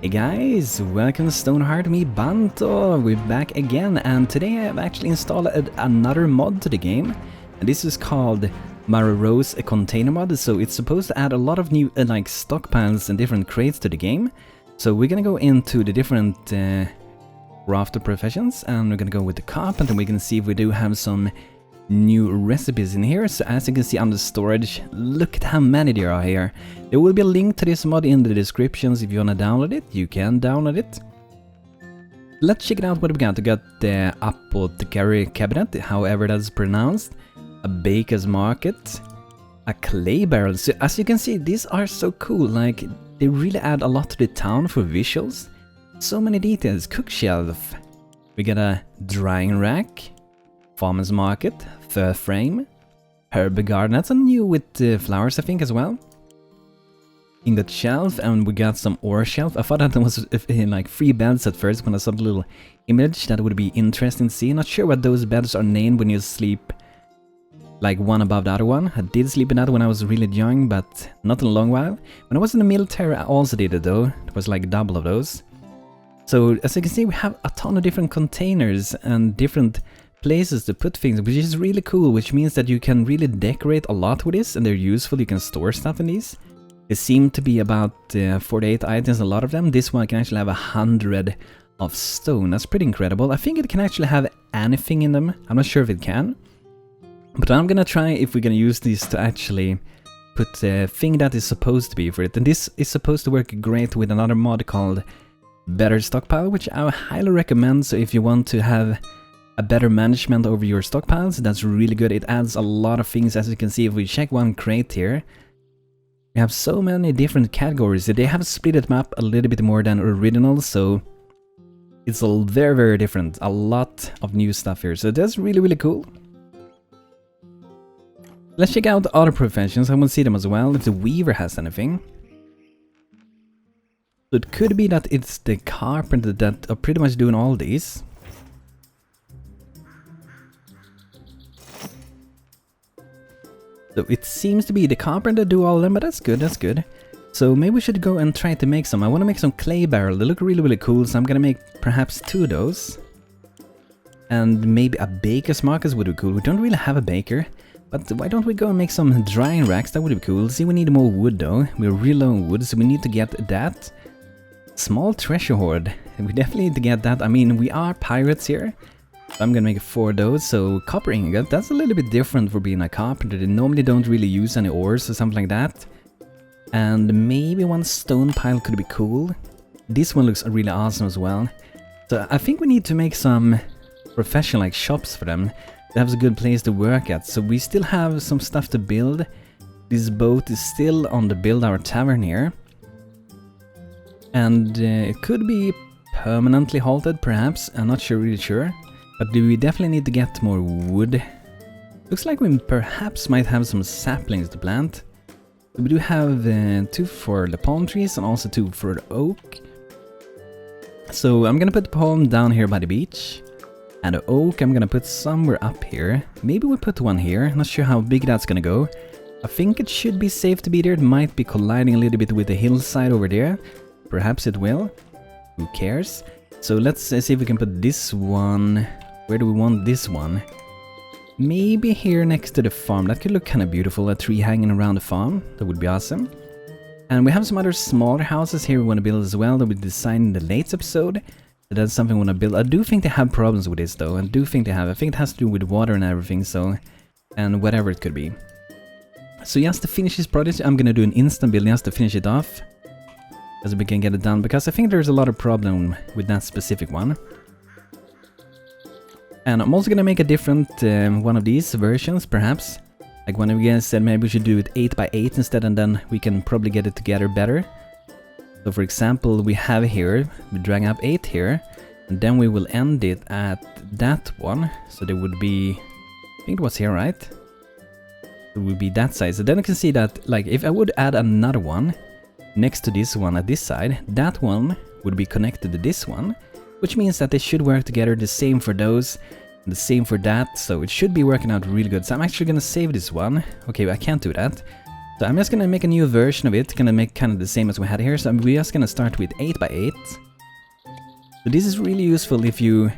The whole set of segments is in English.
Hey guys, welcome to StoneHearth, me Banto. We're back again, and today I have actually installed another mod to the game, and this is called Rose Container Mod. So it's supposed to add a lot of new like stockpiles and different crates to the game. So we're gonna go into the different crafter professions, and we're gonna go with the carpenter, and we can see if we do have some new recipes in here. So as you can see under storage, look at how many there are here. There will be a link to this mod in the descriptions. If you want to download it, you can download it. Let's check it out what we got. We got the apothecary cabinet, however that's pronounced, a baker's market, a clay barrel. So as you can see, these are so cool. Like, they really add a lot to the town for visuals. So many details. Cook shelf. We got a drying rack, farmer's market, fur frame, herb garden. That's a new with flowers, I think, as well. Ingot shelf, and we got some ore shelf. I thought that was like 3 beds at first when I saw the little image. That would be interesting to see. Not sure what those beds are named when you sleep like one above the other one. I did sleep in that when I was really young, but not in a long while. When I was in the military, I also did it though. It was like double of those. So as you can see, we have a ton of different containers and different places to put things, which is really cool, which means that you can really decorate a lot with this, and they're useful. You can store stuff in these. It seemed to be about 48 items, a lot of them. This one can actually have 100 of stone. That's pretty incredible. I think it can actually have anything in them. I'm not sure if it can, but I'm gonna try if we're gonna use this to actually put the thing that is supposed to be for it. And this is supposed to work great with another mod called Better Stockpile, which I highly recommend. So if you want to have a better management over your stockpiles, that's really good. It adds a lot of things. As you can see, if we check one crate here, we have so many different categories. They have split it up a little bit more than original, so it's all very, very different. A lot of new stuff here, so that's really, really cool. Let's check out the other professions. I want to see them as well, if the weaver has anything. So it could be that it's the carpenter that are pretty much doing all these. So it seems to be the carpenter do all of them, but that's good, that's good. So maybe we should go and try to make some. I want to make some clay barrel. They look really, really cool, so I'm gonna make perhaps 2 of those. And maybe a baker's market would be cool. We don't really have a baker, but why don't we go and make some drying racks? That would be cool. See, we need more wood though. We're real low on wood, so we need to get that. Small treasure hoard. We definitely need to get that. I mean, we are pirates here. So I'm gonna make 4 of those. So copper ingot, that's a little bit different for being a carpenter. They normally don't really use any ores or something like that. And maybe 1 stone pile could be cool. This one looks really awesome as well. So I think we need to make some professional like shops for them. That has a good place to work at. So we still have some stuff to build. This boat is still on the build our tavern here. And it could be permanently halted perhaps. I'm not really sure. But we definitely need to get more wood. Looks like we perhaps might have some saplings to plant. We do have 2 for the palm trees and also 2 for the oak. So I'm gonna put the palm down here by the beach. And the oak I'm gonna put somewhere up here. Maybe we put 1 here. Not sure how big that's gonna go. I think it should be safe to be there. It might be colliding a little bit with the hillside over there. Perhaps it will. Who cares? So let's see if we can put this one. Where do we want this one? Maybe here next to the farm. That could look kind of beautiful. A tree hanging around the farm. That would be awesome. And we have some other smaller houses here we want to build as well that we designed in the latest episode. So that's something we want to build. I do think they have problems with this though. I think it has to do with water and everything. So, and whatever it could be. So just to finish this project, I'm going to do an instant build just to finish it off. As we can get it done. Because I think there's a lot of problem with that specific one. And I'm also gonna make a different one of these versions, perhaps. Like one of you guys said maybe we should do it 8 by 8 instead, and then we can probably get it together better. So for example, we have here, we drag up 8 here, and then we will end it at that one. So there would be, I think it was here, right? It would be that size. So then you can see that, like, if I would add another one next to this one at this side, that one would be connected to this one. Which means that they should work together, the same for those, and the same for that, so it should be working out really good. So I'm actually gonna save this one. Okay, I can't do that. So I'm just gonna make a new version of it, gonna make kind of the same as we had here. So we're just gonna start with 8x8. So this is really useful if you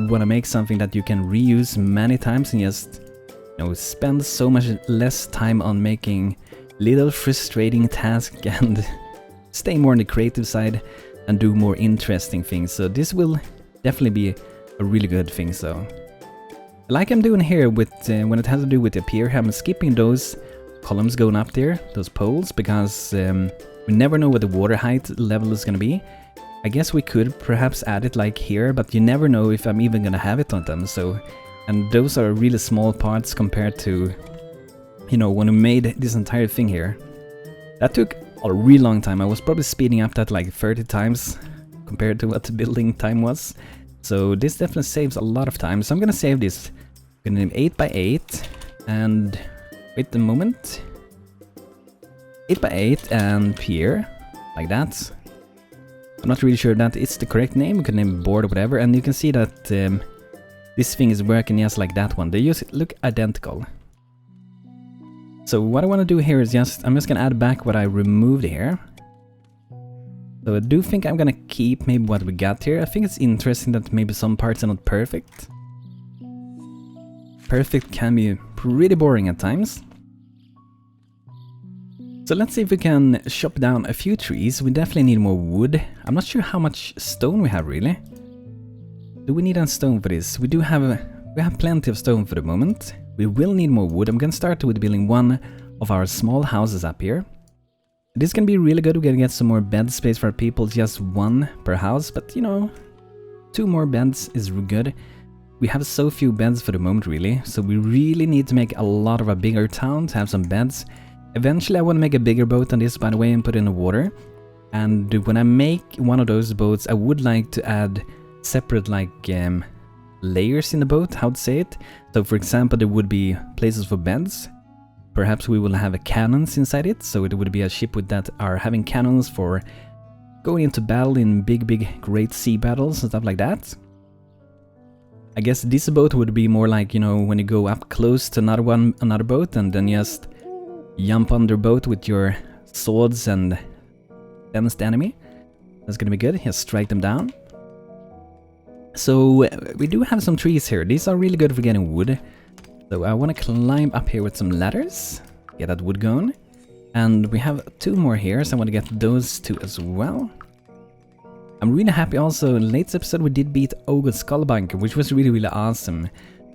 wanna make something that you can reuse many times and just, you know, spend so much less time on making little frustrating tasks and stay more on the creative side and do more interesting things. So this will definitely be a really good thing. So like I'm doing here with when it has to do with the pier, I'm skipping those columns going up there, those poles, because we never know what the water height level is gonna be. I guess we could perhaps add it like here, but you never know if I'm even gonna have it on them. So, and those are really small parts compared to, you know, when we made this entire thing here. That took a really long time. I was probably speeding up that like 30 times compared to what the building time was. So this definitely saves a lot of time. So I'm gonna save this. I'm gonna name 8x8 and wait a moment. 8x8 and pier, like that. I'm not really sure that it's the correct name. We can name it board or whatever, and you can see that this thing is working just like that one. They just look identical. So what I want to do here is I'm just gonna add back what I removed here. So I do think I'm gonna keep maybe what we got here. I think it's interesting that maybe some parts are not perfect. Perfect can be pretty boring at times. So let's see if we can chop down a few trees. We definitely need more wood. I'm not sure how much stone we have really. Do we need a stone for this? We have plenty of stone for the moment. We will need more wood. I'm gonna start with building one of our small houses up here. This is gonna be really good. We're gonna get some more bed space for our people, just one per house, but you know, 2 more beds is good. We have so few beds for the moment really, so we really need to make a lot of a bigger town to have some beds. Eventually I want to make a bigger boat than this, by the way, and put it in the water. And when I make one of those boats, I would like to add separate like layers in the boat, how to say it. So for example, there would be places for beds. Perhaps we will have cannons inside it, so it would be a ship with that are having cannons for going into battle in big great sea battles and stuff like that. I guess this boat would be more like, you know, when you go up close to another boat and then just jump on their boat with your swords and dance the enemy. That's gonna be good. Just strike them down. So we do have some trees here. These are really good for getting wood. So I want to climb up here with some ladders, get that wood going. And we have 2 more here, so I want to get those 2 as well. I'm really happy also, in the latest episode we did beat Ogre Skullbunker, which was really awesome.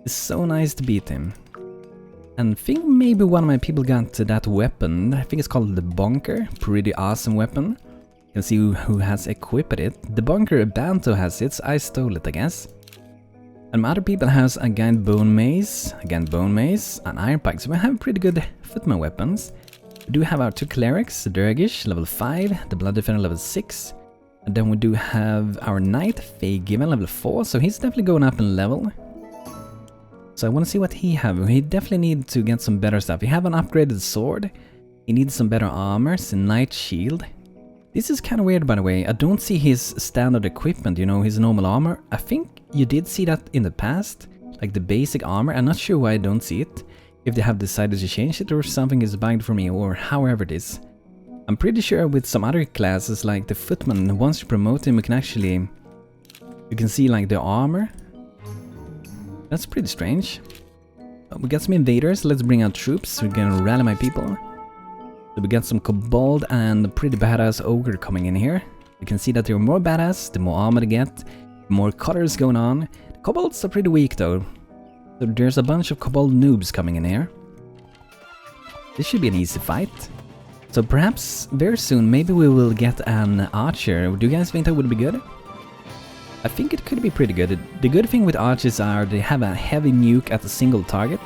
It's so nice to beat him. And I think maybe one of my people got that weapon. I think it's called the Bonker. Pretty awesome weapon. You can see who has equipped it. The Bonker Banto has it, so I stole it, I guess. And other people has again bone mace, and iron pike. So we have pretty good footman weapons. We do have our 2 clerics, Durgish, level 5, the Blood Defender, level 6. And then we do have our knight, Given, level 4, so he's definitely going up in level. So I want to see what he have. He definitely needs to get some better stuff. He have an upgraded sword. He needs some better armor, a knight shield. This is kind of weird, by the way. I don't see his standard equipment, you know, his normal armor. I think you did see that in the past, like the basic armor. I'm not sure why I don't see it. If they have decided to change it or something is bugged for me or however it is. I'm pretty sure with some other classes like the footman, once you promote him, you can see like the armor. That's pretty strange. We got some invaders. Let's bring out troops. We're gonna rally my people. So we got some kobold and a pretty badass ogre coming in here. You can see that they're more badass, the more armor they get, the more colors going on. The kobolds are pretty weak though. So there's a bunch of kobold noobs coming in here. This should be an easy fight. So perhaps very soon, maybe we will get an archer. Do you guys think that would be good? I think it could be pretty good. The good thing with archers are they have a heavy nuke at a single target.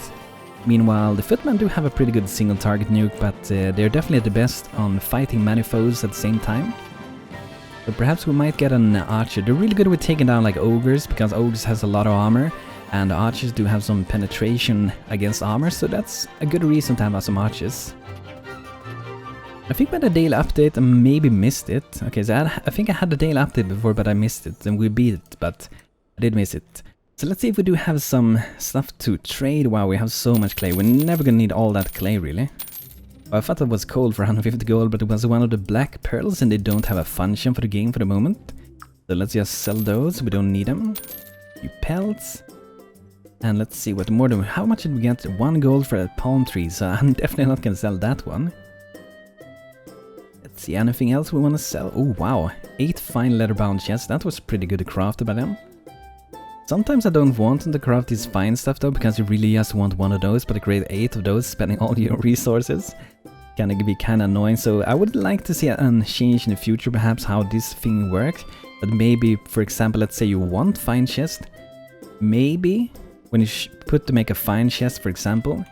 Meanwhile, the footmen do have a pretty good single target nuke, but they're definitely the best on fighting many foes at the same time. So perhaps we might get an archer. They're really good with taking down like ogres, because ogres has a lot of armor, and archers do have some penetration against armor, so that's a good reason to have some archers. I think by the daily update I maybe missed it. Okay, so I think I had the daily update before, but I missed it, and we beat it, but I did miss it. So let's see if we do have some stuff to trade. Wow, we have so much clay. We're never gonna need all that clay, really. I thought it was cold for 150 gold, but it was one of the black pearls and they don't have a function for the game for the moment. So let's just sell those, we don't need them. Few pelts. And let's see what more than how much did we get? 1 gold for a palm tree, so I'm definitely not gonna sell that one. Let's see, anything else we wanna sell? Oh wow, 8 fine leather bound chests, that was pretty good to craft by them. Sometimes I don't want to craft this fine stuff though, because you really just want one of those, but to create 8 of those, spending all your resources, can be kinda annoying. So I would like to see a change in the future, perhaps how this thing works. But maybe, for example, let's say you want fine chest, maybe when you put to make a fine chest, for example,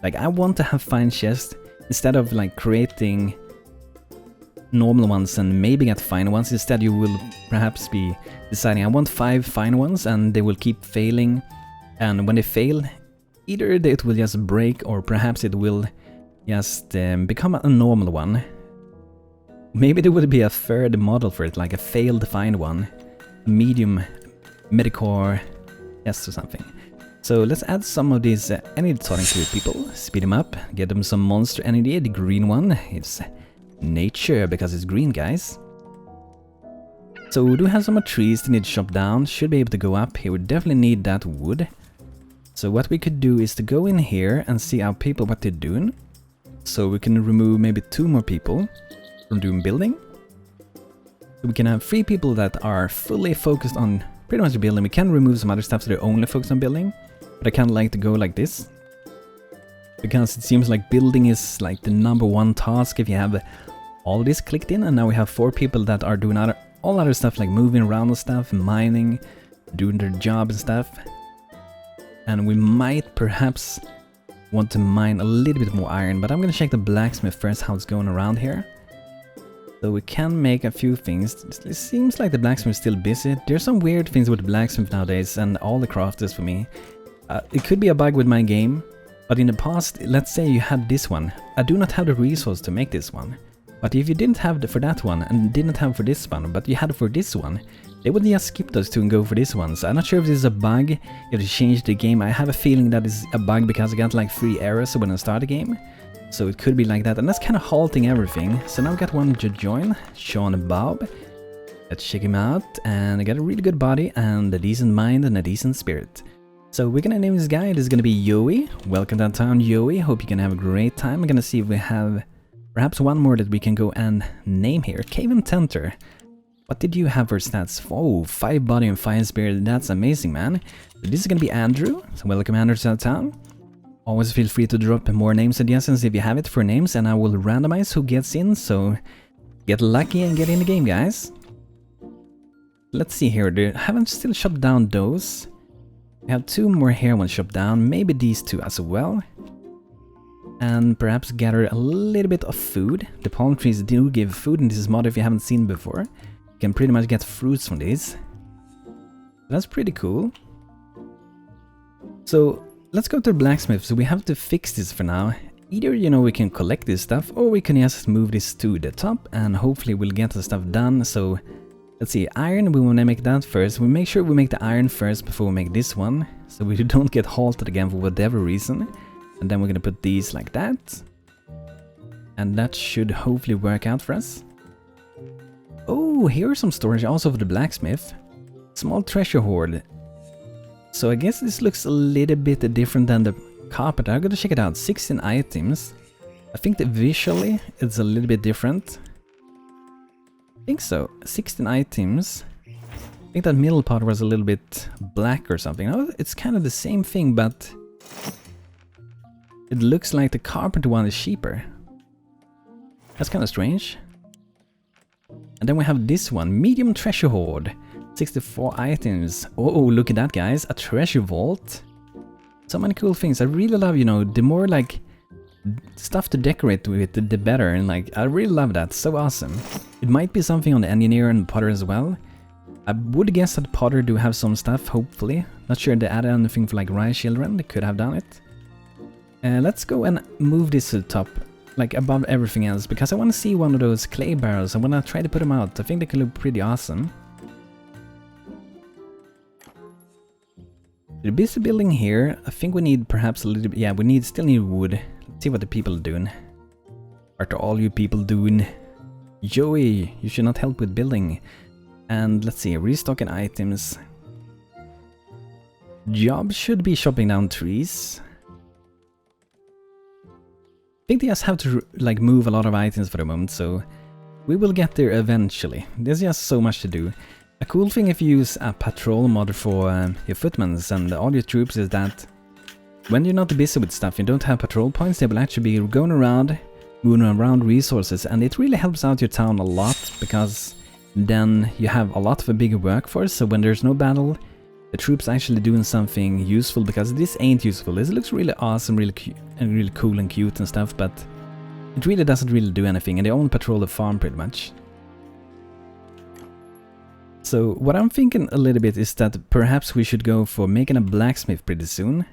like I want to have fine chest instead of like creating normal ones and maybe get fine ones. Instead you will perhaps be deciding I want 5 fine ones and they will keep failing, and when they fail either it will just break or perhaps it will just become a normal one. Maybe there would be a third model for it, like a failed fine one, a medium medicore chest or something. So let's add some of these energy starting to people, speed them up, get them some monster energy. The green one, it's nature because it's green, guys. So we do have some more trees to need to chop down, should be able to go up here. We definitely need that wood. So what we could do is to go in here and see our people what they're doing. So we can remove maybe 2 more people from doing building. So we can have 3 people that are fully focused on pretty much building. We can remove some other stuff so they're only focused on building. But I kind of like to go like this, because it seems like building is like the #1 task if you have all this clicked in. And now we have 4 people that are doing all other stuff like moving around and stuff, mining, doing their job and stuff. And we might perhaps want to mine a little bit more iron, but I'm gonna check the blacksmith first, how it's going around here. So we can make a few things. It seems like the blacksmith is still busy. There's some weird things with the blacksmith nowadays and all the crafters for me. It could be a bug with my game, but in the past, let's say you had this one. I do not have the resource to make this one. But if you didn't have for that one and didn't have for this one, but you had for this one, they would just skip those 2 and go for this one. So I'm not sure if this is a bug, if it changed the game. I have a feeling that is a bug because I got like 3 errors when I start the game. So it could be like that, and that's kind of halting everything. So now we got one to join, Sean Bob. Let's check him out, and I got a really good body and a decent mind and a decent spirit. So we're gonna name this guy. This is gonna be Yoey. Welcome downtown, Yoey. Hope you can have a great time. I'm gonna see if we have perhaps one more that we can go and name here. Cave and Tenter. What did you have for stats? Oh, 5 body and 5 spirit. That's amazing, man. So this is gonna be Andrew. So welcome, Andrew, to downtown. Always feel free to drop more name suggestions if you have it for names, and I will randomize who gets in. So get lucky and get in the game, guys. Let's see here. I haven't still shot down those. We have 2 more here I want to chop down, maybe these 2 as well. And perhaps gather a little bit of food. The palm trees do give food in this mod if you haven't seen before. You can pretty much get fruits from these. That's pretty cool. So let's go to the blacksmith. So we have to fix this for now. Either, you know, we can collect this stuff, or we can just move this to the top and hopefully we'll get the stuff done. So let's see, iron, we want to make that first. We make sure we make the iron first before we make this one, so we don't get halted again for whatever reason. And then we're gonna put these like that. And that should hopefully work out for us. Oh, here's some storage also for the blacksmith. Small treasure hoard. So I guess this looks a little bit different than the carpenter. I'm gonna check it out. 16 items. I think that visually it's a little bit different. I think so. 16 items. I think that middle part was a little bit black or something. Oh, it's kind of the same thing, but it looks like the carpenter one is cheaper. That's kind of strange. And then we have this one, medium treasure hoard. 64 items. Oh, look at that, guys. A treasure vault. So many cool things. I really love, you know, the more like stuff to decorate with, the better. And like, I really love that. So awesome. It might be something on the engineer and potter as well. I would guess that potter do have some stuff, hopefully. Not sure they added anything for like Rayyas Children. They could have done it. Let's go and move this to the top, like above everything else, because I want to see one of those clay barrels. I want to try to put them out. I think they could look pretty awesome. The busy building here. I think we need perhaps a little bit. Yeah, we still need wood. Let's see what the people are doing. What are all you people doing? Joey, you should not help with building. And let's see, restocking items. Job should be chopping down trees. I think they just have to like move a lot of items for the moment, so we will get there eventually. There's just so much to do. A cool thing if you use a patrol mod for your footmen and all your troops is that when you're not busy with stuff, you don't have patrol points, they will actually be going around, moving around resources, and it really helps out your town a lot, because then you have a lot of a bigger workforce, so when there's no battle, the troops actually doing something useful, because this ain't useful. This looks really awesome, really cool and cute and stuff, but it really doesn't really do anything, and they only patrol the farm pretty much. So what I'm thinking a little bit is that perhaps we should go for making a blacksmith pretty soon.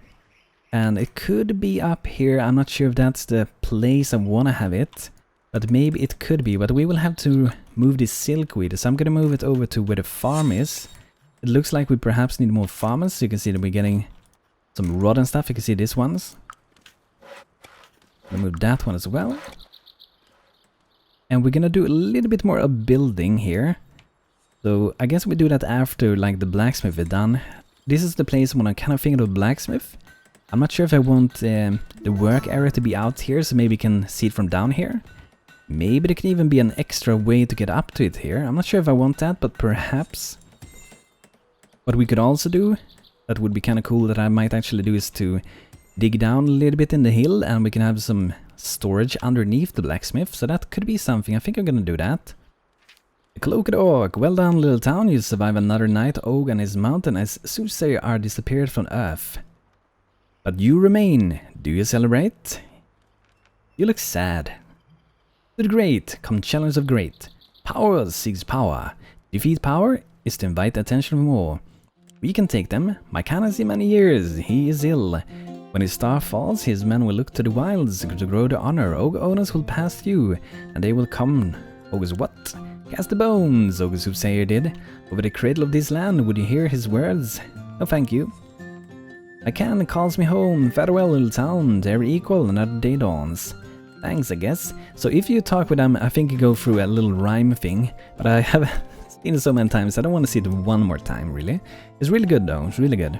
And it could be up here. I'm not sure if that's the place I want to have it, but maybe it could be. But we will have to move this silkweed, so I'm going to move it over to where the farm is. It looks like we perhaps need more farmers, so you can see that we're getting some rod and stuff. You can see these ones. I'll move that one as well. And we're going to do a little bit more of building here. So I guess we do that after like the blacksmith is done. This is the place when I kind of think of blacksmith. I'm not sure if I want the work area to be out here, so maybe you can see it from down here. Maybe there can even be an extra way to get up to it here. I'm not sure if I want that, but perhaps. What we could also do, that would be kind of cool that I might actually do, is to dig down a little bit in the hill and we can have some storage underneath the blacksmith. So that could be something. I think I'm gonna do that. Cloaked Orc, well done little town, you survive another night. Og and his mountain as soothsayer are disappeared from Earth. But you remain. Do you celebrate? You look sad. To the great, come challenge of great. Power seeks power. Defeat power is to invite attention of more. We can take them. My can has seen many years. He is ill. When his star falls, his men will look to the wilds to grow the honor. Og owners will pass through, and they will come. Og's what? Cast the bones, Og's soothsayer did. Over the cradle of this land, would you hear his words? No thank you. My can calls me home. Farewell, little town. They're equal, another day dawns. Thanks, I guess. So if you talk with them, I think you go through a little rhyme thing. But I have seen it so many times, I don't want to see it one more time, really. It's really good, though. It's really good.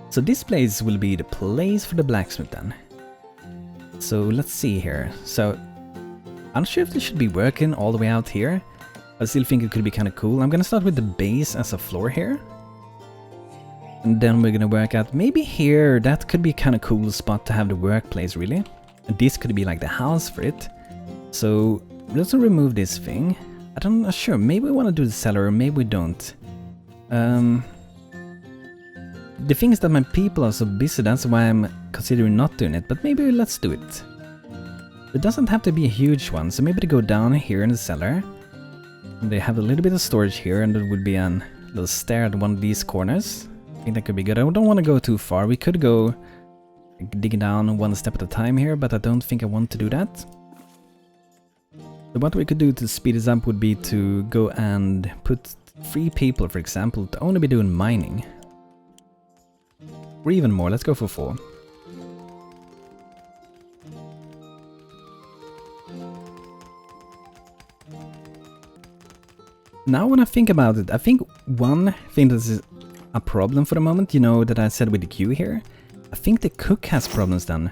So this place will be the place for the blacksmith, then. So let's see here. So I'm not sure if this should be working all the way out here. I still think it could be kind of cool. I'm gonna start with the base as a floor here. And then we're gonna work out maybe here. That could be kind of cool spot to have the workplace, really. And this could be like the house for it. So let's remove this thing. I'm not sure. Maybe we want to do the cellar, or maybe we don't. The thing is that my people are so busy, that's why I'm considering not doing it. But maybe let's do it. It doesn't have to be a huge one, so maybe to go down here in the cellar. And they have a little bit of storage here, and there would be a little stair at one of these corners. I think that could be good. I don't want to go too far. We could go digging down one step at a time here, but I don't think I want to do that. So what we could do to speed this up would be to go and put 3 people, for example, to only be doing mining. Or even more. Let's go for 4. Now when I think about it, I think one thing that is a problem for the moment, you know, that I said with the queue here, I think the cook has problems then.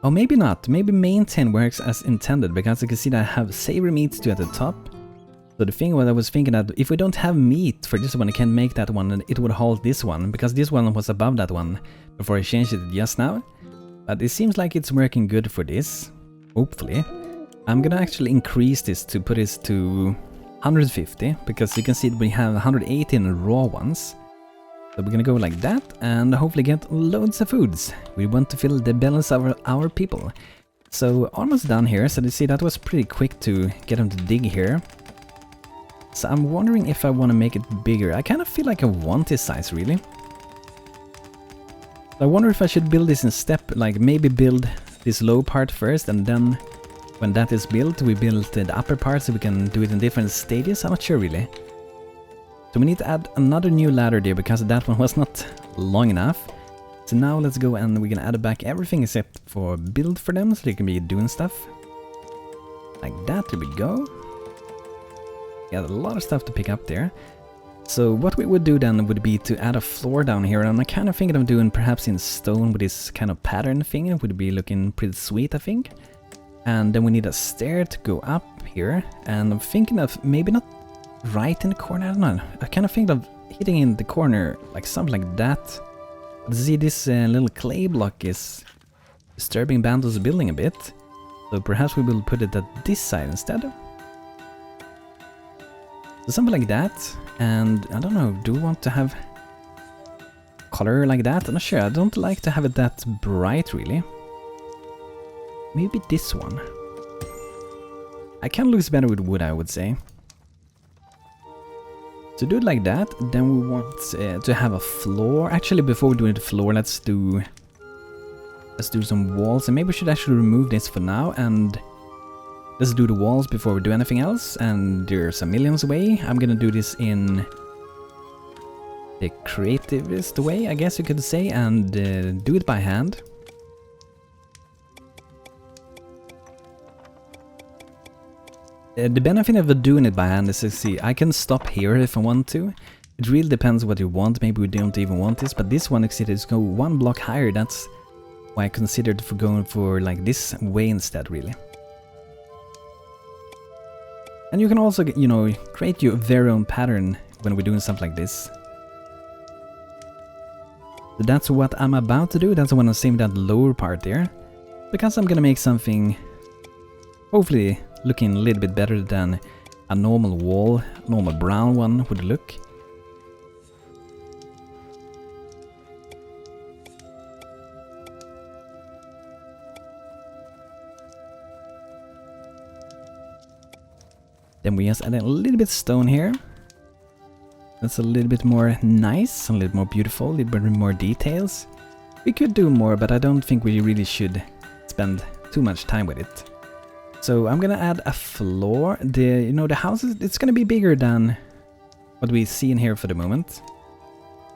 Oh, maybe not. Maybe maintain works as intended, because you can see that I have savory meats too at the top. So the thing was, I was thinking that if we don't have meat for this one, I can't make that one, and it would hold this one, because this one was above that one before I changed it just now. But it seems like it's working good for this, hopefully. I'm gonna actually increase this to put this to 150, because you can see we have 118 raw ones. So we're gonna go like that and hopefully get loads of foods. We want to fill the balance of our people. So almost done here. So you see that was pretty quick to get them to dig here. So I'm wondering if I want to make it bigger. I kind of feel like I want this size, really. I wonder if I should build this in step, like maybe build this low part first, and then when that is built, we build the upper part so we can do it in different stages. I'm not sure, really. So we need to add another new ladder there, because that one was not long enough. So now let's go and we're gonna add back everything except for build for them, so they can be doing stuff. Like that, there we go. Got a lot of stuff to pick up there. So what we would do then would be to add a floor down here, and I'm kind of thinking of doing perhaps in stone with this kind of pattern thing. It would be looking pretty sweet, I think. And then we need a stair to go up here, and I'm thinking of maybe not right in the corner, I don't know. I kind of think of hitting in the corner, like something like that. See, this little clay block is disturbing Banto's building a bit. So perhaps we will put it at this side instead. So something like that. And I don't know, do we want to have color like that? I'm not sure, I don't like to have it that bright really. Maybe this one. I kind of looks better with wood, I would say. To do it like that, then we want to have a floor. Actually, before we do the floor, let's do some walls. And maybe we should actually remove this for now, and let's do the walls before we do anything else. And there's a millions way. I'm gonna do this in the creativist way, I guess you could say, and do it by hand. The benefit of doing it by hand is to see, I can stop here if I want to. It really depends what you want, maybe we don't even want this, but this one is go one block higher, that's why I considered for going for like this way instead, really. And you can also, you know, create your very own pattern when we're doing stuff like this. So that's what I'm about to do, that's what I'm saving that lower part there. Because I'm gonna make something, hopefully, looking a little bit better than a normal wall, normal brown one would look. Then we just add a little bit of stone here. That's a little bit more nice, a little more beautiful, a little bit more details. We could do more, but I don't think we really should spend too much time with it. So I'm gonna add a floor. The house it's gonna be bigger than what we see in here for the moment.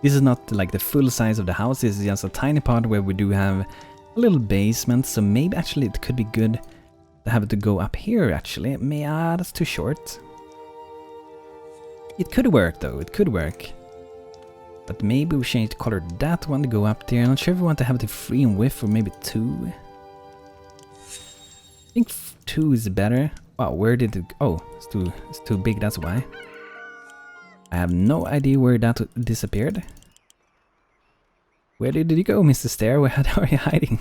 This is not like the full size of the house. This is just a tiny part where we do have a little basement. So maybe actually it could be good to have it to go up here. Actually, that's too short. It could work though. It could work. But maybe we change the color of that one to go up there. I'm not sure if we want to have it 3 in width or maybe 2. I think 2 is better. Wow, where did it go? Oh, it's too big, that's why. I have no idea where that disappeared. Where did it go, Mr. Stair? Where are you hiding?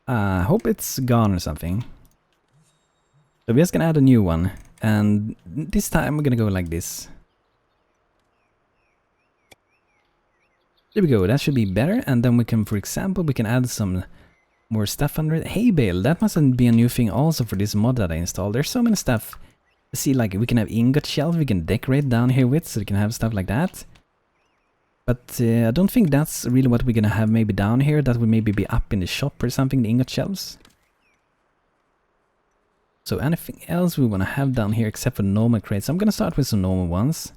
I hope it's gone or something. So we're just gonna add a new one. And this time we're gonna go like this. There we go, that should be better, and then we can, for example, we can add some more stuff under it. Hay bale, that must be a new thing also for this mod that I installed. There's so many stuff. See, like we can have ingot shells we can decorate down here with, so we can have stuff like that. But I don't think that's really what we're gonna have maybe down here. That would maybe be up in the shop or something, the ingot shells. So anything else we wanna have down here except for normal crates? I'm gonna start with some normal ones.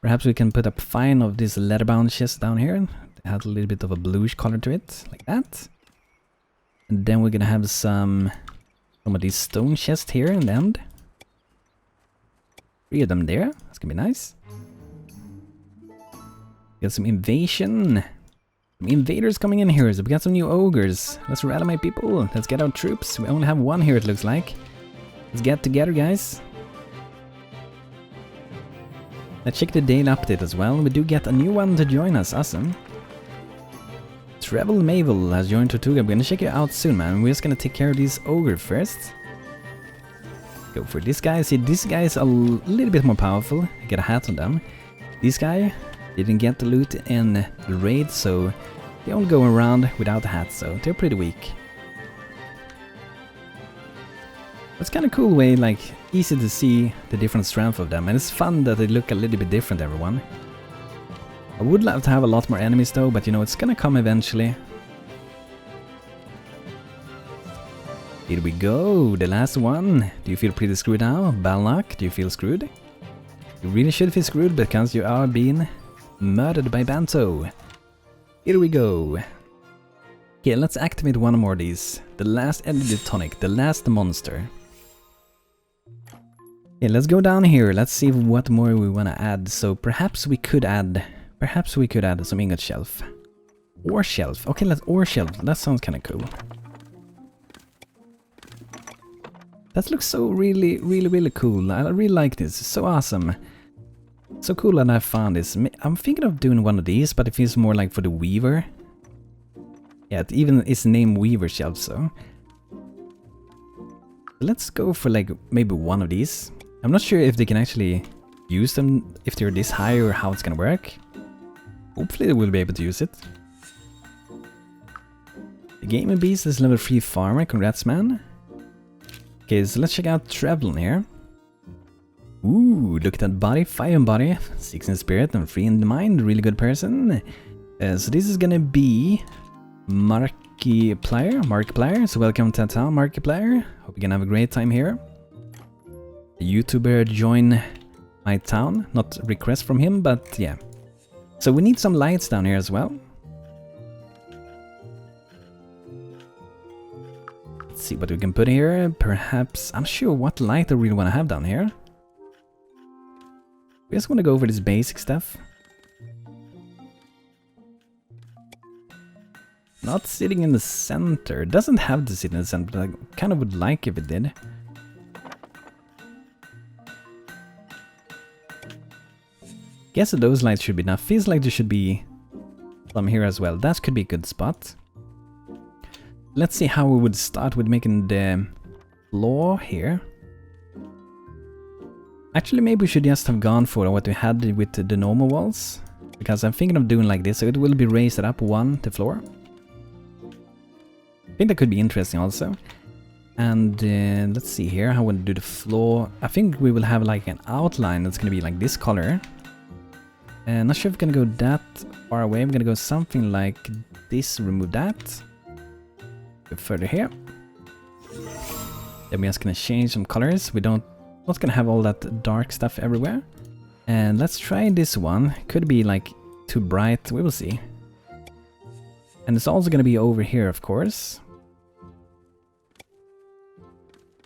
Perhaps we can put a fine of this leather-bound chest down here. It has a little bit of a bluish color to it, like that. And then we're gonna have some of these stone chests here in the end. 3 of them there. That's gonna be nice. Got some invasion. Some invaders coming in here. So we got some new ogres. Let's rally my people. Let's get our troops. We only have 1 here, it looks like. Let's get together, guys. Let's check the daily update as well. We do get a new one to join us. Awesome. Travel Mavel has joined Tortuga. I'm gonna check you out soon, man. We're just gonna take care of these ogre first. Go for this guy. See, this guy is a little bit more powerful. Get a hat on them. This guy didn't get the loot in the raid, so they all go around without a hat, so they're pretty weak. It's kind of cool way, like, easy to see the different strength of them, and it's fun that they look a little bit different, everyone. I would love to have a lot more enemies though, but you know, it's gonna come eventually. Here we go, the last one. Do you feel pretty screwed now? Balnak, do you feel screwed? You really should feel screwed because you are being murdered by Banto. Here we go. Okay, let's activate one more of these. The last energy tonic, the last monster. Okay, let's go down here. Let's see what more we want to add. So perhaps we could add some ingot shelf. Ore shelf. Okay, let's ore shelf. That sounds kind of cool. That looks so really cool. I really like this. It's so awesome. So cool that I found this. I'm thinking of doing one of these, but it feels more like for the weaver. Yeah, it even is named Weaver Shelf, so let's go for like maybe one of these. I'm not sure if they can actually use them, if they're this high, or how it's gonna work. Hopefully they will be able to use it. The Gaming Beast is level 3 farmer, congrats man. Okay, so let's check out Travelin here. Ooh, look at that body, 5 in body, 6 in spirit and 3 in the mind, really good person. So this is gonna be Markiplier, so welcome to town, Markiplier. Hope you can have a great time here. A YouTuber join my town, not request from him, but yeah. So we need some lights down here as well. Let's see what we can put here. Perhaps, I'm sure what light I really want to have down here. We just want to go over this basic stuff. Not sitting in the center. It doesn't have to sit in the center, but I kind of would like if it did. Guess that those lights should be enough. Feels like there should be some here as well. That could be a good spot. Let's see how we would start with making the floor here. Actually, maybe we should just have gone for what we had with the normal walls. Because I'm thinking of doing like this, so it will be raised up one, the floor. I think that could be interesting also. And let's see here how we'll do the floor. I think we will have like an outline that's going to be like this color. And not sure if we're going to go that far away. I'm going to go something like this, remove that. Go further here. Then we're just going to change some colors. Not going to have all that dark stuff everywhere. And let's try this one. Could be like too bright, we will see. And it's also going to be over here, of course.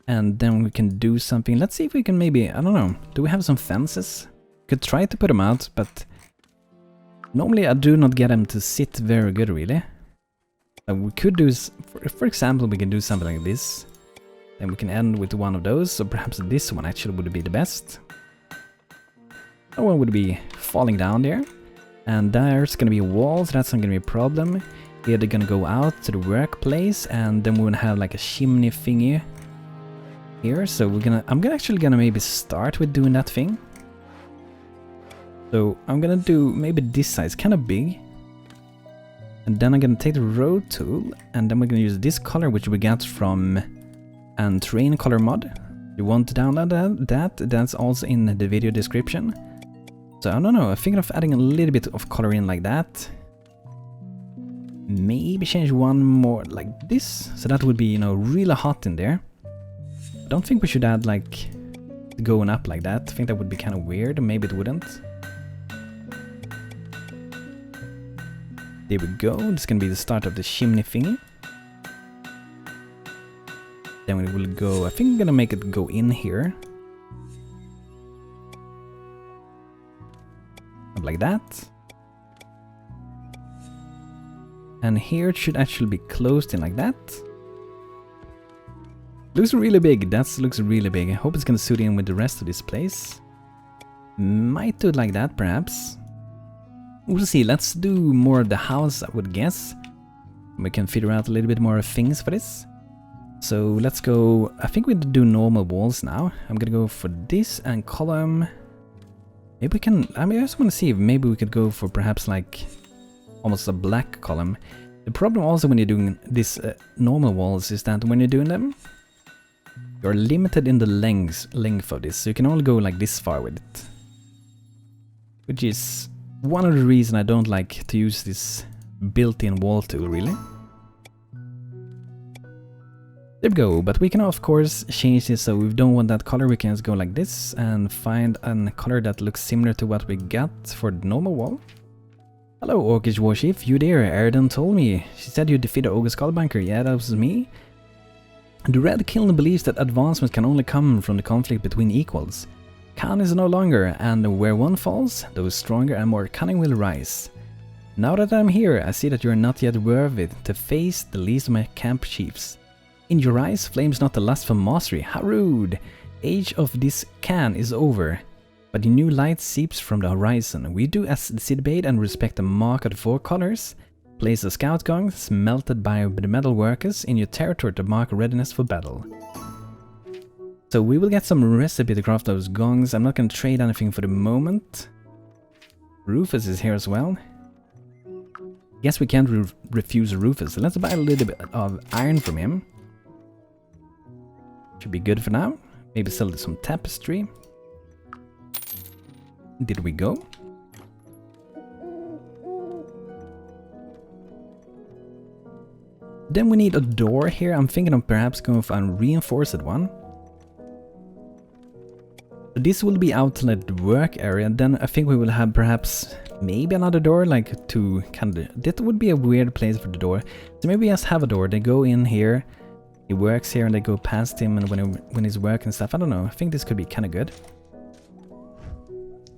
And then we can do something. Let's see if we can maybe, I don't know, do we have some fences? Could try to put them out, but normally I do not get them to sit very good, really. We could do, for example, we can do something like this. Then we can end with one of those, so perhaps this one actually would be the best. That one would be falling down there. And there's gonna be walls, that's not gonna be a problem. Here they're gonna go out to the workplace, and then we're gonna have like a chimney thingy here. So I'm actually gonna maybe start with doing that thing. So I'm gonna do maybe this size, kind of big. And then I'm gonna take the road tool, and then we're gonna use this color, which we got from Terrain Color Mod. You want to download that's also in the video description. So I don't know, I'm thinking of adding a little bit of color in like that. Maybe change one more like this, so that would be, you know, really hot in there. I don't think we should add like going up like that. I think that would be kind of weird, maybe it wouldn't. There we go, this is gonna be the start of the chimney thingy. Then we will go, I think I'm gonna make it go in here. Like that. And here it should actually be closed in like that. Looks really big, that looks really big. I hope it's gonna suit in with the rest of this place. Might do it like that, perhaps. We'll see, let's do more of the house, I would guess. We can figure out a little bit more things for this. So let's go, I think we do normal walls now. I'm gonna go for this and column. Maybe we can, I just want to see if maybe we could go for perhaps like almost a black column. The problem also when you're doing this normal walls is that when you're doing them, you're limited in the length of this. So you can only go like this far with it. Which is one of the reasons I don't like to use this built-in wall tool, really. There we go, but we can of course change this, so we don't want that color, we can just go like this and find a color that looks similar to what we got for the normal wall. Hello, Orcish Warchief. You there? Eridan told me. She said you defeated Ogre Skullbanker. Yeah, that was me. The Red Kiln believes that advancement can only come from the conflict between equals. Khan is no longer, and where one falls, those stronger and more cunning will rise. Now that I'm here, I see that you are not yet worthy to face the least of my camp chiefs. In your eyes flames not the lust for mastery. How rude! Age of this Khan is over. But the new light seeps from the horizon. We do as the Cid bade and respect the mark of the four colors. Place the scout gongs, melted by the metal workers, in your territory to mark readiness for battle. So we will get some recipe to craft those gongs. I'm not going to trade anything for the moment. Rufus is here as well. Guess we can't refuse Rufus. So let's buy a little bit of iron from him. Should be good for now. Maybe sell some tapestry. Did we go? Then we need a door here. I'm thinking of perhaps going for a reinforced one. This will be outside the work area. Then I think we will have perhaps maybe another door, like to kind of... That would be a weird place for the door. So maybe just have a door. They go in here. He works here and they go past him and when he's working stuff. I don't know. I think this could be kind of good.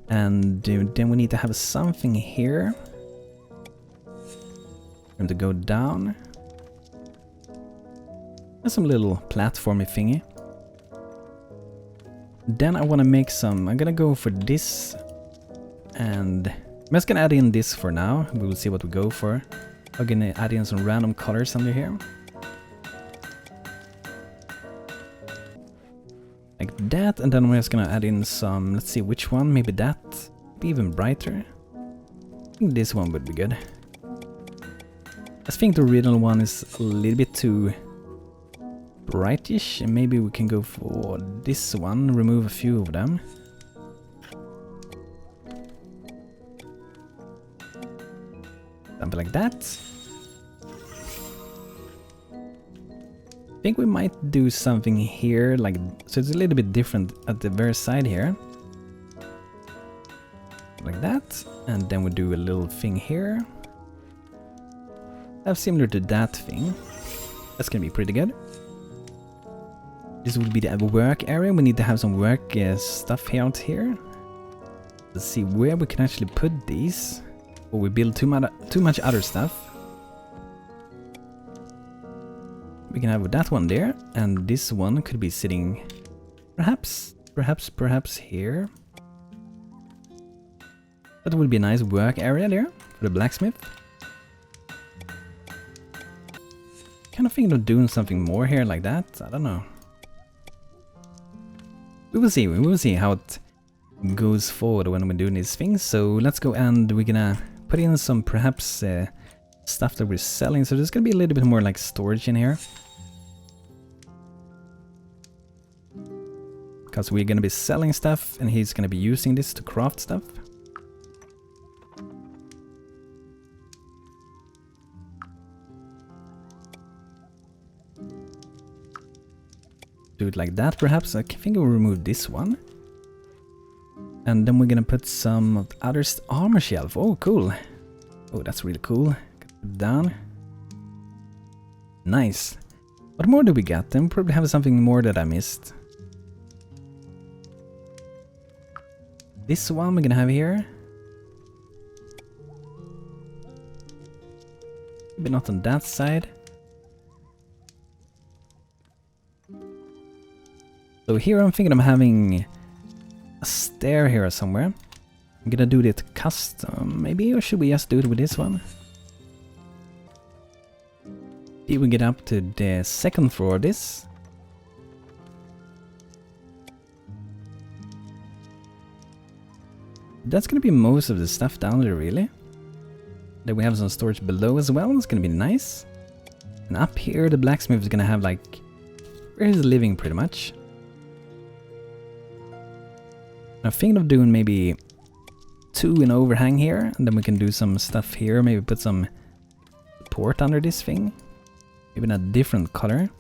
And then we need to have something here. We're going to go down. There's some little platformy thingy. Then I want to make some... I'm gonna go for this. And I'm just gonna add in this for now. We will see what we go for. I'm gonna add in some random colors under here. Like that, and then we're just gonna add in some, let's see which one, maybe that, be even brighter. I think this one would be good. I think the original one is a little bit too brightish, and maybe we can go for this one, remove a few of them. Something like that. I think we might do something here, like, so it's a little bit different at the very side here. Like that, and then we do a little thing here. That's similar to that thing. That's gonna be pretty good. This would be the work area. We need to have some work stuff out here. Let's see where we can actually put these. Or we build too much other stuff. We can have that one there, and this one could be sitting perhaps here. That would be a nice work area there for the blacksmith. Kind of thinking of doing something more here like that. I don't know. We will see how it goes forward when we're doing these things. So let's go, and we're gonna put in some perhaps stuff that we're selling. So there's gonna be a little bit more like storage in here. Because we're gonna be selling stuff and he's gonna be using this to craft stuff. Do it like that perhaps. I think we'll remove this one. And then we're gonna put some of the other armor shelf. Oh, cool. Oh, that's really cool. Put it down. Nice. What more do we got? Then we probably have something more that I missed. This one we're gonna have here. Maybe not on that side. So here I'm thinking of having a stair here somewhere. I'm gonna do it custom, maybe, or should we just do it with this one? See if we get up to the second floor of this. That's gonna be most of the stuff down there, really. Then we have some storage below as well. It's gonna be nice. And up here, the blacksmith is gonna have like where he's living, pretty much. I'm thinking of doing maybe 2 in overhang here, and then we can do some stuff here. Maybe put some support under this thing. Maybe in a different color.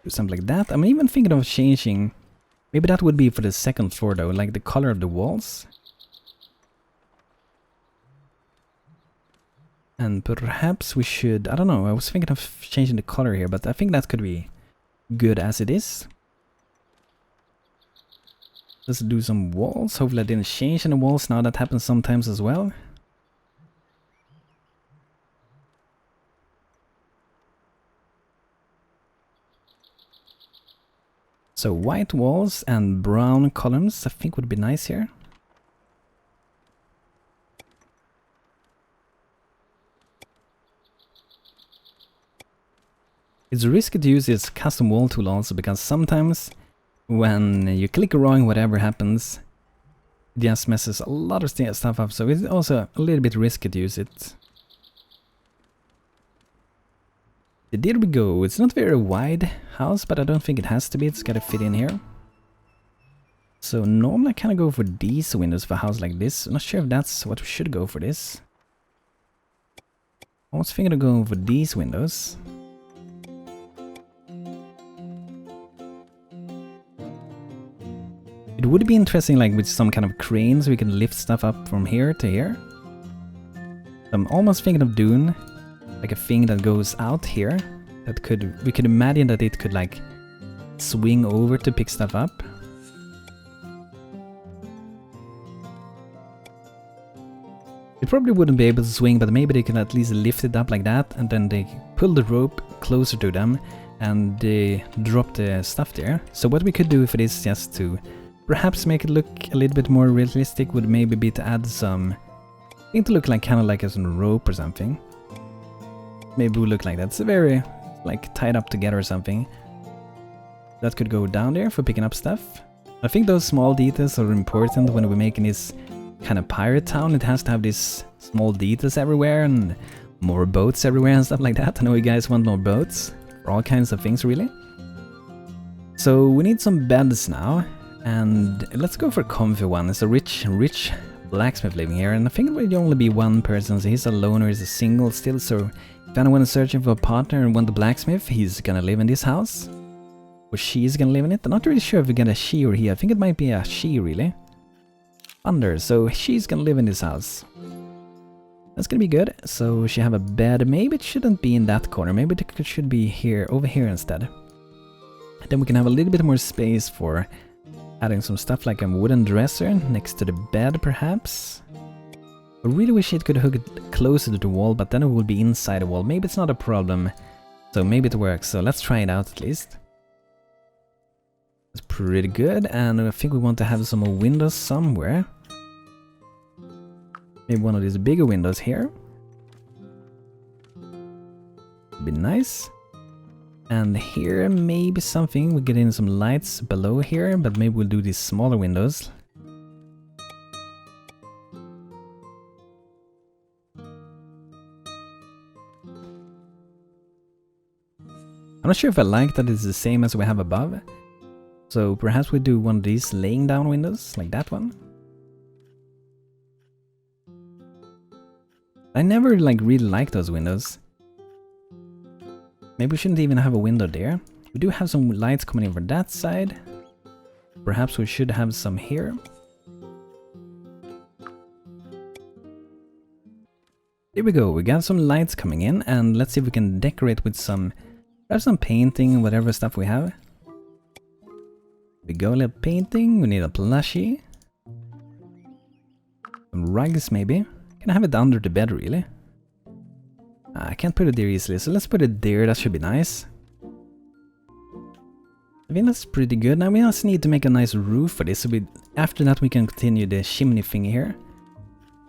Do something like that. I'm even thinking of changing... Maybe that would be for the second floor though, like the color of the walls. And perhaps we should... I don't know, I was thinking of changing the color here, but I think that could be good as it is. Let's do some walls. Hopefully I didn't change any walls now. That happens sometimes as well. So white walls and brown columns I think would be nice here. It's risky to use this custom wall tool also, because sometimes when you click wrong, whatever happens, it just messes a lot of stuff up, so it's also a little bit risky to use it. There we go. It's not very wide house, but I don't think it has to be. It's gotta fit in here. So normally I kind of go for these windows for a house like this. I'm not sure if that's what we should go for this. I was thinking of going for these windows. It would be interesting, like with some kind of cranes, we can lift stuff up from here to here. I'm almost thinking of doing like a thing that goes out here. That we could imagine that it could like swing over to pick stuff up. It probably wouldn't be able to swing, but maybe they can at least lift it up like that, and then they pull the rope closer to them and they drop the stuff there. So what we could do for this, just to perhaps make it look a little bit more realistic, would maybe be to add some thing to look like kind of like as a rope or something. Maybe we'll look like that. It's very like tied up together or something. That could go down there for picking up stuff. I think those small details are important when we're making this kind of pirate town. It has to have these small details everywhere and more boats everywhere and stuff like that. I know you guys want more boats for all kinds of things really. So we need some beds now. And let's go for a comfy one. It's a rich blacksmith living here, and I think it will only be one person, so he's a loner, he's a single still, so if anyone is searching for a partner and want a blacksmith, he's gonna live in this house. Or she's gonna live in it. I'm not really sure if we get a she or he. I think it might be a she really. Thunder, so she's gonna live in this house. That's gonna be good. So she have a bed. Maybe it shouldn't be in that corner, maybe it should be here, over here instead. And then we can have a little bit more space for adding some stuff like a wooden dresser next to the bed, perhaps. I really wish it could hook it closer to the wall, but then it would be inside the wall. Maybe it's not a problem, so maybe it works. So let's try it out at least. It's pretty good, and I think we want to have some more windows somewhere. Maybe one of these bigger windows here. Be nice. And here maybe something, we get in some lights below here, but maybe we'll do these smaller windows. I'm not sure if I like that it's the same as we have above. So perhaps we do one of these laying down windows, like that one. I never like really like those windows. Maybe we shouldn't even have a window there. We do have some lights coming in from that side. Perhaps we should have some here. Here we go, we got some lights coming in, and let's see if we can decorate with some, perhaps some painting and whatever stuff we have. We go, a little painting, we need a plushie. Some rugs maybe. Can I have it under the bed really? I can't put it there easily, so let's put it there, that should be nice. I think that's pretty good. Now we also need to make a nice roof for this, so after that we can continue the chimney thing here.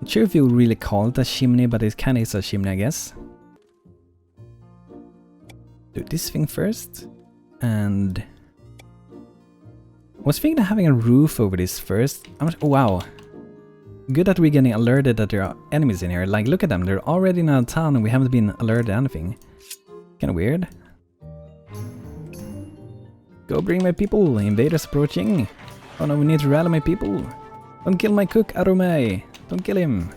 Not sure if you would really call it a chimney, but it kinda is a chimney I guess. Do this thing first, and I was thinking of having a roof over this first. Oh wow. Good that we're getting alerted that there are enemies in here. Like, look at them, they're already in our town and we haven't been alerted to anything. Kinda weird. Go bring my people, invaders approaching. Oh no, we need to rally my people. Don't kill my cook, Aromai. Don't kill him.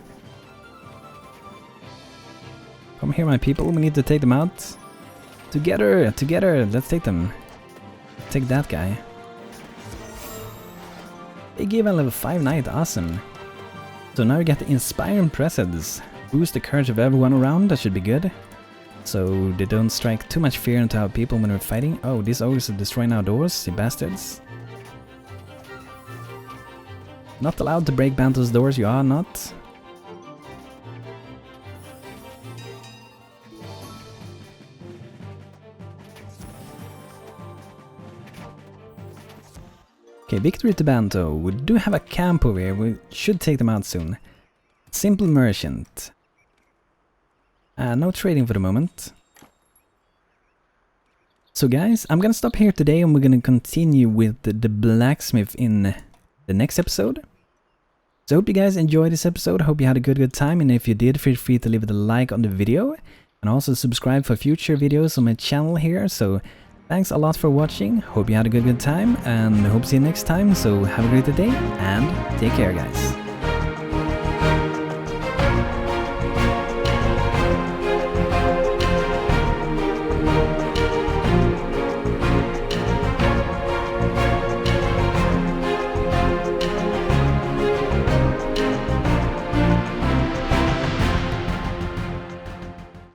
Come here my people, we need to take them out. Together, let's take them. take that guy. They give a level 5 knight, awesome. So now we get the Inspiring Presence. Boost the courage of everyone around, that should be good. So they don't strike too much fear into our people when we're fighting. Oh, these ogres are destroying our doors, you bastards. Not allowed to break Banto's doors, you are not. Okay, victory to Banto. We do have a camp over here, we should take them out soon. Simple merchant. No trading for the moment. So guys, I'm gonna stop here today and we're gonna continue with the blacksmith in the next episode. So I hope you guys enjoyed this episode, hope you had a good time, and if you did, feel free to leave a like on the video. And also subscribe for future videos on my channel here. So thanks a lot for watching, hope you had a good time, and hope to see you next time. So have a great day and take care guys.